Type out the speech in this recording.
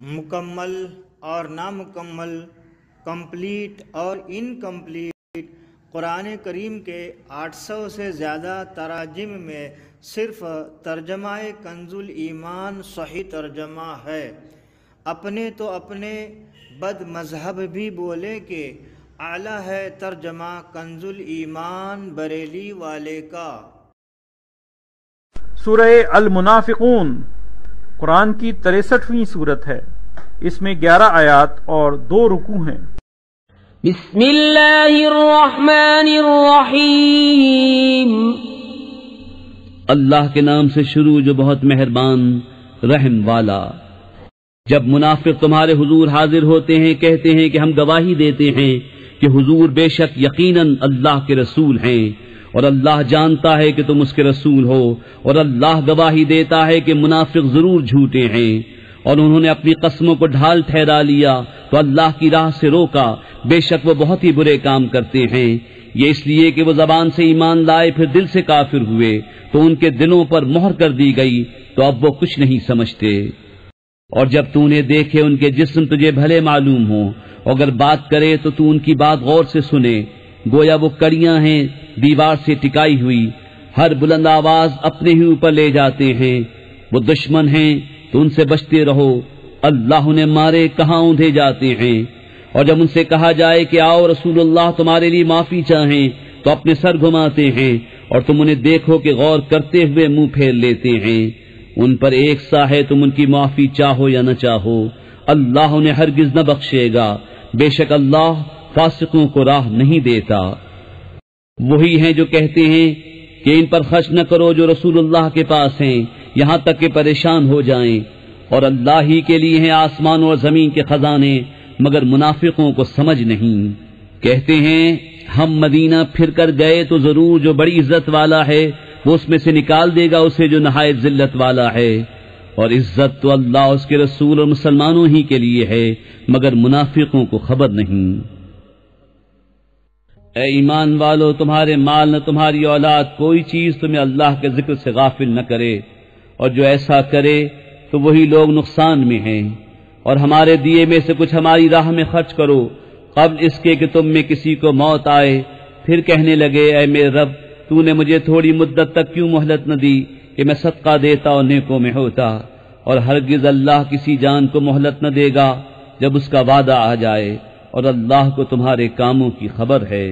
مکمل اور نامکمل، کمپلیٹ اور انکمپلیٹ، قرآن کریم کے 800 سے زیادہ تراجم میں صرف ترجمہ کنز الایمان صحیح ترجمہ ہے۔ اپنے تو اپنے بد مذہب بھی بولے کہ اعلیٰ ہے ترجمہ کنز الایمان بریلی والے کا۔ سورہ المنافقون قرآن کی 63ویں سورت ہے۔ اس میں 11 آیات اور 2 رکوع ہیں۔ بسم اللہ الرحمن الرحیم، اللہ کے نام سے شروع جو بہت مہربان رحم والا۔ جب منافق تمہارے حضور حاضر ہوتے ہیں کہتے ہیں کہ ہم گواہی دیتے ہیں کہ حضور بے شک یقیناً اللہ کے رسول ہیں، اور اللہ جانتا ہے کہ تم اس کے رسول ہو، اور اللہ گواہی دیتا ہے کہ منافق ضرور جھوٹے ہیں، اور انہوں نے اپنی قسموں کو ڈھال ٹھہرا لیا تو اللہ کی راہ سے روکا، بے شک وہ بہت ہی برے کام کرتے ہیں۔ یہ اس لیے کہ وہ زبان سے ایمان لائے پھر دل سے کافر ہوئے تو ان کے دلوں پر مہر کر دی گئی، تو اب وہ کچھ نہیں سمجھتے۔ اور جب تو انہیں دیکھے ان کے جسم تجھے بھلے معلوم ہوں، اگر بات کرے تو تو ان کی بات غور سے سنے، گویا وہ کڑیاں ہیں دیوار سے ٹکائی ہوئی، ہر بلند آواز اپنے ہی اوپر لے جاتے ہیں۔ وہ دشمن ہیں تو ان سے بچتے رہو، اللہ انہیں مارے کہاں اوندھے جاتے ہیں۔ اور جب ان سے کہا جائے کہ آؤ رسول اللہ تمہارے لیے معافی چاہیں تو اپنے سر گھماتے ہیں، اور تم انہیں دیکھو کہ غور کرتے ہوئے منہ پھیر لیتے ہیں۔ ان پر ایک سا ہے تم ان کی معافی چاہو یا نہ چاہو، اللہ انہیں ہرگز نہ بخشے گا، بے شک اللہ فاسقوں کو راہ نہیں دیتا۔ وہی ہیں جو کہتے ہیں کہ ان پر خرچ نہ کرو جو رسول اللہ کے پاس ہیں، یہاں تک کہ پریشان ہو جائیں، اور اللہ ہی کے لیے ہیں آسمان اور زمین کے خزانے، مگر منافقوں کو سمجھ نہیں۔ کہتے ہیں ہم مدینہ پھر کر گئے تو ضرور جو بڑی عزت والا ہے وہ اس میں سے نکال دے گا اسے جو نہایت ذلت والا ہے، اور عزت تو اللہ اس کے رسول اور مسلمانوں ہی کے لیے ہے، مگر منافقوں کو خبر نہیں۔ اے ایمان والو، تمہارے مال نہ تمہاری اولاد کوئی چیز تمہیں اللہ کے ذکر سے غافل نہ کرے، اور جو ایسا کرے تو وہی لوگ نقصان میں ہیں۔ اور ہمارے دیے میں سے کچھ ہماری راہ میں خرچ کرو قبل اس کے کہ تم میں کسی کو موت آئے، پھر کہنے لگے اے میرے رب تو نے مجھے تھوڑی مدت تک کیوں مہلت نہ دی کہ میں صدقہ دیتا اور نیکوں میں ہوتا، اور ہرگز اللہ کسی جان کو مہلت نہ دے گا جب اس کا وعدہ آ جائے، اور اللہ کو تمہارے کاموں کی خبر ہے۔